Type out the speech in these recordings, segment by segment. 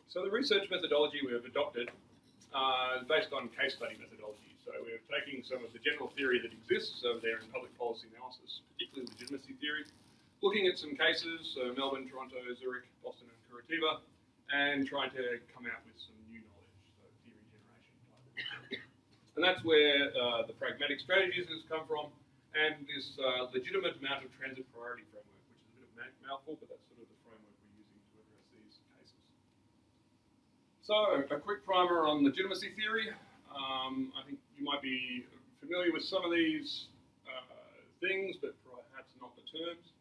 So the research methodology we have adopted is based on case study methodology. So we're taking some of the general theory that exists over there in public policy analysis, particularly legitimacy theory, looking at some cases, so Melbourne, Toronto, Zurich, Boston, and Curitiba, and trying to come out with some new knowledge, so theory generation type. And that's where the pragmatic strategies has come from, and this legitimate amount of transit priority framework, which is a bit of a mouthful, but that's sort of the framework we're using to address these cases. So a quick primer on legitimacy theory. I think you might be familiar with some of these things, but perhaps not the terms.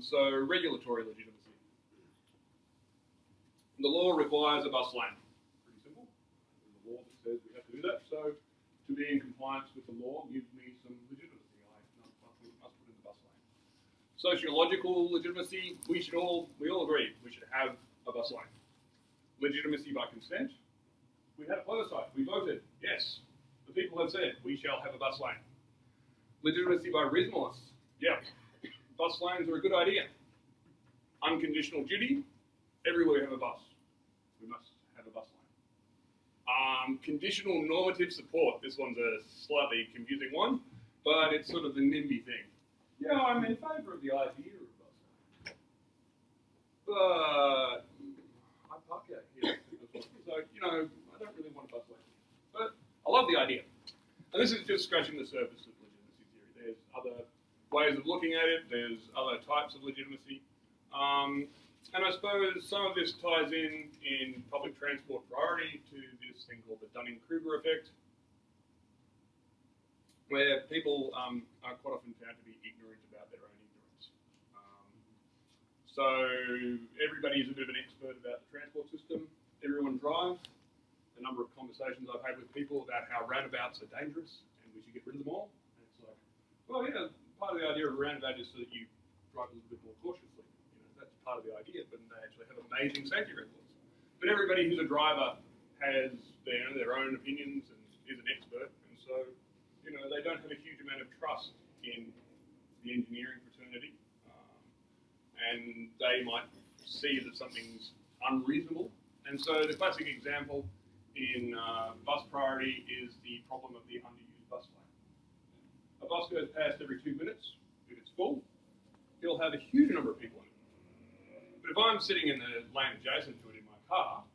So regulatory legitimacy. The law requires a bus lane. Pretty simple. There's a law that says we have to do that. So to be in compliance with the law gives me some legitimacy. I must put in the bus lane. Sociological legitimacy, we all agree we should have a bus lane. Legitimacy by consent. We had a plebiscite. We voted. Yes. The people have said we shall have a bus lane. Legitimacy by reasonableness. Yeah. Bus lanes are a good idea. Unconditional duty. Everywhere we have a bus. We must have a bus lane. Conditional normative support. This one's a slightly confusing one, but it's sort of the NIMBY thing. Yeah, I'm in favour of the idea of a bus lane. But I park out here. So, I don't really want a bus lane. But I love the idea. And this is just scratching the surface of legitimacy theory. There's other ways of looking at it. There's other types of legitimacy. And I suppose some of this ties in public transport priority to this thing called the Dunning-Kruger effect, where people are quite often found to be ignorant about their own ignorance. So everybody is a bit of an expert about the transport system. Everyone drives. A number of conversations I've had with people about how roundabouts are dangerous and we should get rid of them all. And it's like, well, yeah, part of the idea of a roundabout is so that you drive a little bit more cautiously. That's part of the idea, but they actually have amazing safety records. But everybody who's a driver has their own opinions and is an expert, and so they don't have a huge amount of trust in the engineering fraternity, and they might see that something's unreasonable. And so the classic example in bus priority is the problem of the underused bus lane. A bus goes past every 2 minutes. If it's full, it'll have a huge number of people in it. But if I'm sitting in the lane adjacent to it in my car,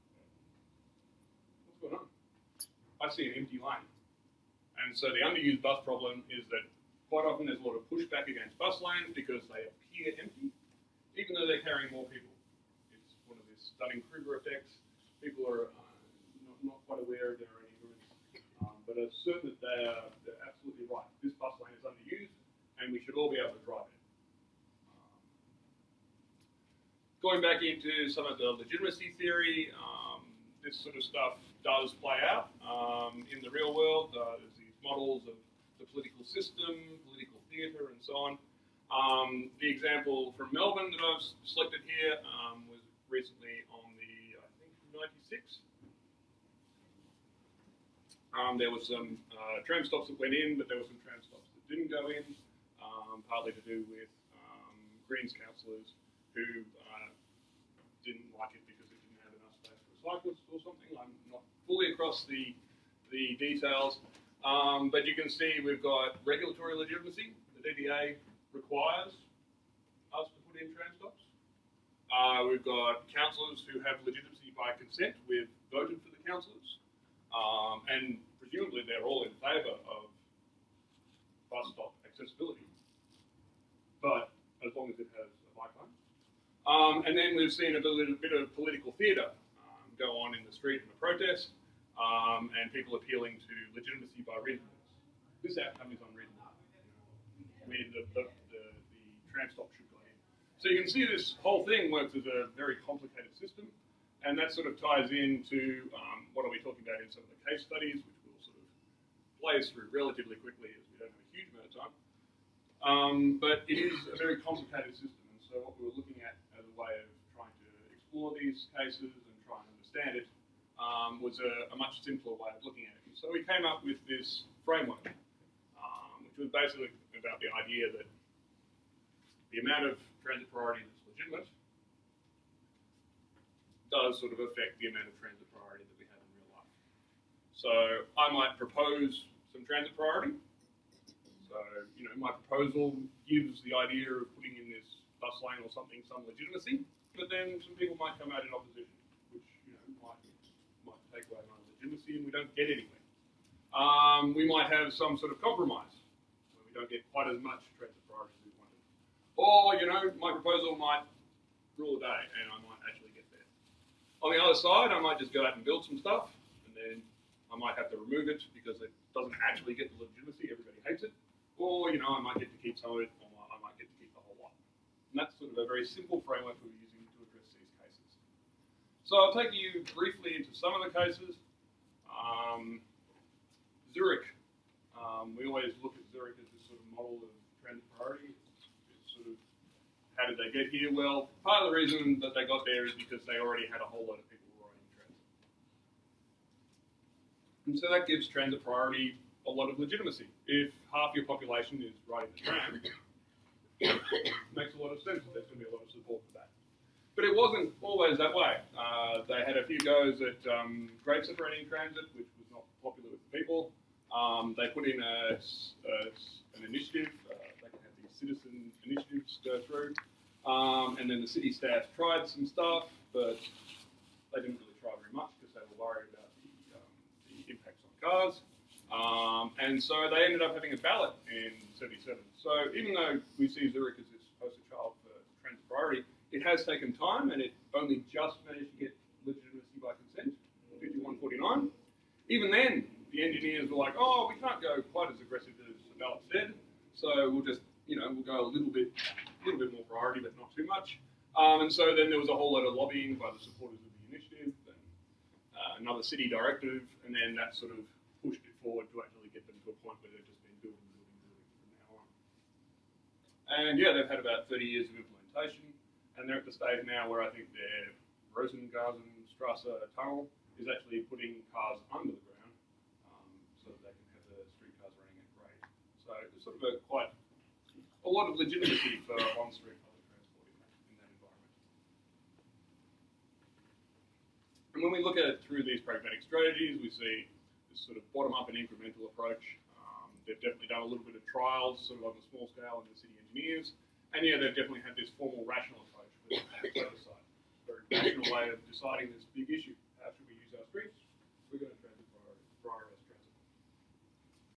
what's going on? I see an empty lane. And so the underused bus problem is that quite often there's a lot of pushback against bus lanes because they appear empty, even though they're carrying more people. It's one of these Dunning-Kruger effects. People are not quite aware of their own ignorance, but are certain that they're absolutely right. This bus lane is underused, and we should all be able to drive it. Going back into some of the legitimacy theory, this sort of stuff does play out in the real world. There's these models of the political system, political theatre, and so on. The example from Melbourne that I've selected here was recently on the, I think, 96. There was some tram stops that went in, but there were some tram stops that didn't go in, partly to do with Greens councillors who didn't like it because it didn't have enough space for cyclists or something. I'm not fully across the details, but you can see we've got regulatory legitimacy. The DDA requires us to put in tram stops. We've got councillors who have legitimacy by consent. We've voted for the councillors. And presumably they're all in favour of bus stop accessibility, but as long as it has a bike lane. And then we've seen a little bit of political theatre go on in the street in a protest, and people appealing to legitimacy by reasonableness. This outcome is unreasonable. The tram stop should go in. So you can see this whole thing works as a very complicated system. And that sort of ties into what are we talking about in some of the case studies, which we'll sort of blaze through relatively quickly as we don't have a huge amount of time. But it is a very complicated system, and so what we were looking at as a way of trying to explore these cases and try and understand it was a much simpler way of looking at it. And so we came up with this framework, which was basically about the idea that the amount of transit priority that's legitimate does sort of affect the amount of transit priority that we have in real life. So I might propose some transit priority. So, you know, my proposal gives the idea of putting in this bus lane or something some legitimacy, but then some people might come out in opposition, which, you know, might take away my legitimacy and we don't get anywhere. We might have some sort of compromise where we don't get quite as much transit priority as we wanted. Or, you know, my proposal might rule the day and I might actually get there. On the other side, I might just go out and build some stuff and then I might have to remove it because it doesn't actually get the legitimacy, everybody hates it. Or, you know, I might get to keep some of it, or I might get to keep the whole lot. And that's sort of a very simple framework we're using to address these cases. So I'll take you briefly into some of the cases. Zurich. We always look at Zurich as this sort of model of transit priority. It's sort of, how did they get here? Well, part of the reason that they got there is because they already had a whole lot of people riding transit. And so that gives transit priority a lot of legitimacy. If half your population is riding the tram, it makes a lot of sense that there's going to be a lot of support for that. But it wasn't always that way. They had a few goes at grade separating transit, which was not popular with the people. They put in an initiative. They can have these citizen initiatives go through. And then the city staff tried some stuff, but they didn't really try very much because they were worried about the impacts on cars. And so they ended up having a ballot in 77. So even though we see Zurich as this poster child for transit priority, it has taken time and it only just managed to get legitimacy by consent, 51-49. Even then, the engineers were like, oh, we can't go quite as aggressive as the ballot said, so we'll just, you know, we'll go a little bit more priority, but not too much. And so then there was a whole lot of lobbying by the supporters of the initiative, and another city directive, and then that sort of pushed it forward to actually get them to a point where they've just been building from now on. And yeah, they've had about 30 years of implementation, and they're at the stage now where I think their Rosengartenstrasse tunnel is actually putting cars under the ground so that they can have the streetcars running at grade. So it's sort of a lot of legitimacy for on-street public transport in that environment. And when we look at it through these pragmatic strategies, we see this sort of bottom-up and incremental approach. They've definitely done a little bit of trials, sort of on a small scale, in the city engineers. And yeah, they've definitely had this formal rational approach with the other side. Very rational way of deciding this big issue.